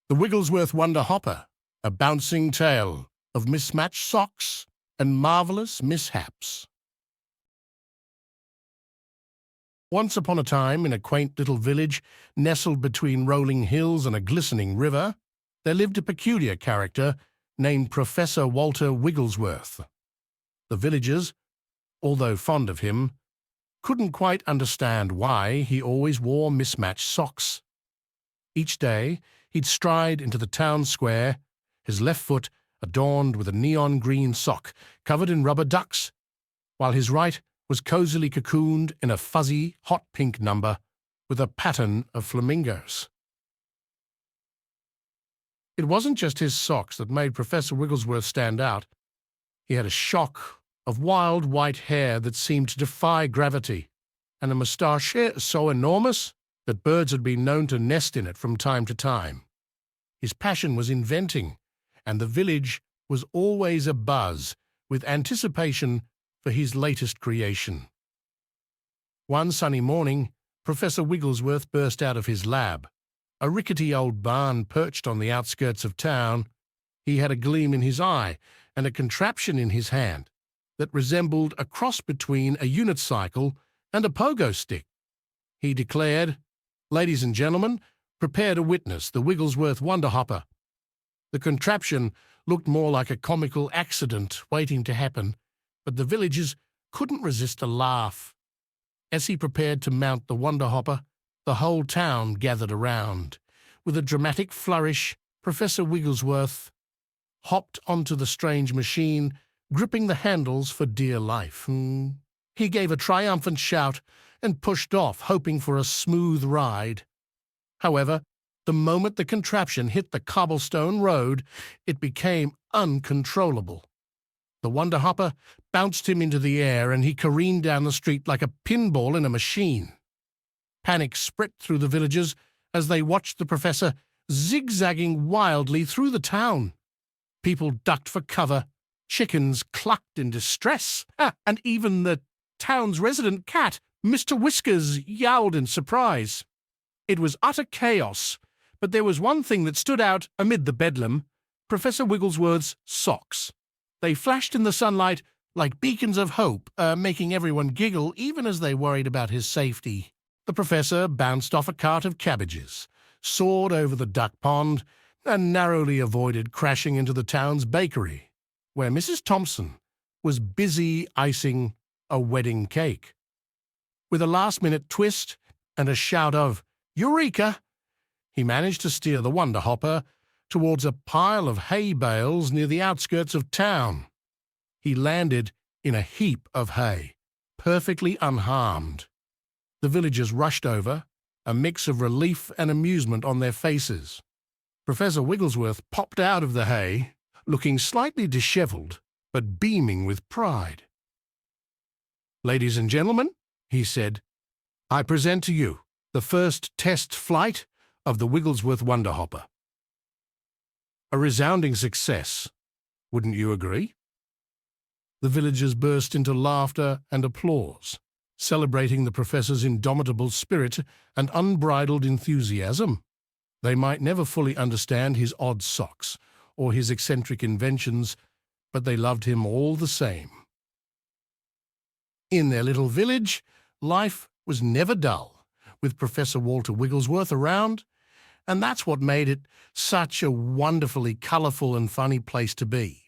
The Wigglesworth Wonderhopper, a bouncing tale of mismatched socks and marvelous mishaps. Once upon a time, in a quaint little village nestled between rolling hills and a glistening river, there lived a peculiar character named Professor Walter Wigglesworth. The villagers, although fond of him, couldn't quite understand why he always wore mismatched socks. Each day, he'd stride into the town square, his left foot adorned with a neon green sock covered in rubber ducks, while his right was cozily cocooned in a fuzzy, hot pink number with a pattern of flamingos. It wasn't just his socks that made Professor Wigglesworth stand out. He had a shock of wild white hair that seemed to defy gravity, and a moustache so enormous that birds had been known to nest in it from time to time. His passion was inventing, and the village was always abuzz with anticipation for his latest creation. One sunny morning, Professor Wigglesworth burst out of his lab, a rickety old barn perched on the outskirts of town. He had a gleam in his eye and a contraption in his hand that resembled a cross between a unicycle and a pogo stick. He declared, "Ladies and gentlemen, prepare to witness the Wigglesworth Wonderhopper." The contraption looked more like a comical accident waiting to happen, but the villagers couldn't resist a laugh. As he prepared to mount the Wonderhopper, the whole town gathered around. With a dramatic flourish, Professor Wigglesworth hopped onto the strange machine, gripping the handles for dear life. He gave a triumphant shout and pushed off, hoping for a smooth ride. However, the moment the contraption hit the cobblestone road, it became uncontrollable. The Wonderhopper bounced him into the air, and he careened down the street like a pinball in a machine. Panic spread through the villagers as they watched the professor zigzagging wildly through the town. People ducked for cover, chickens clucked in distress, and even the town's resident cat, Mr. Whiskers, yowled in surprise. It was utter chaos, but there was one thing that stood out amid the bedlam: Professor Wigglesworth's socks. They flashed in the sunlight like beacons of hope, making everyone giggle even as they worried about his safety. The professor bounced off a cart of cabbages, soared over the duck pond, and narrowly avoided crashing into the town's bakery, where Mrs. Thompson was busy icing a wedding cake. With a last-minute twist and a shout of "Eureka!" he managed to steer the Wonderhopper towards a pile of hay bales near the outskirts of town. He landed in a heap of hay, perfectly unharmed. The villagers rushed over, a mix of relief and amusement on their faces. Professor Wigglesworth popped out of the hay, looking slightly disheveled, but beaming with pride. "Ladies and gentlemen," he said, "I present to you the first test flight of the Wigglesworth Wonderhopper." A resounding success, wouldn't you agree? The villagers burst into laughter and applause, celebrating the professor's indomitable spirit and unbridled enthusiasm. They might never fully understand his odd socks or his eccentric inventions, but they loved him all the same. In their little village, life was never dull, with Professor Walter Wigglesworth around, and that's what made it such a wonderfully colourful and funny place to be.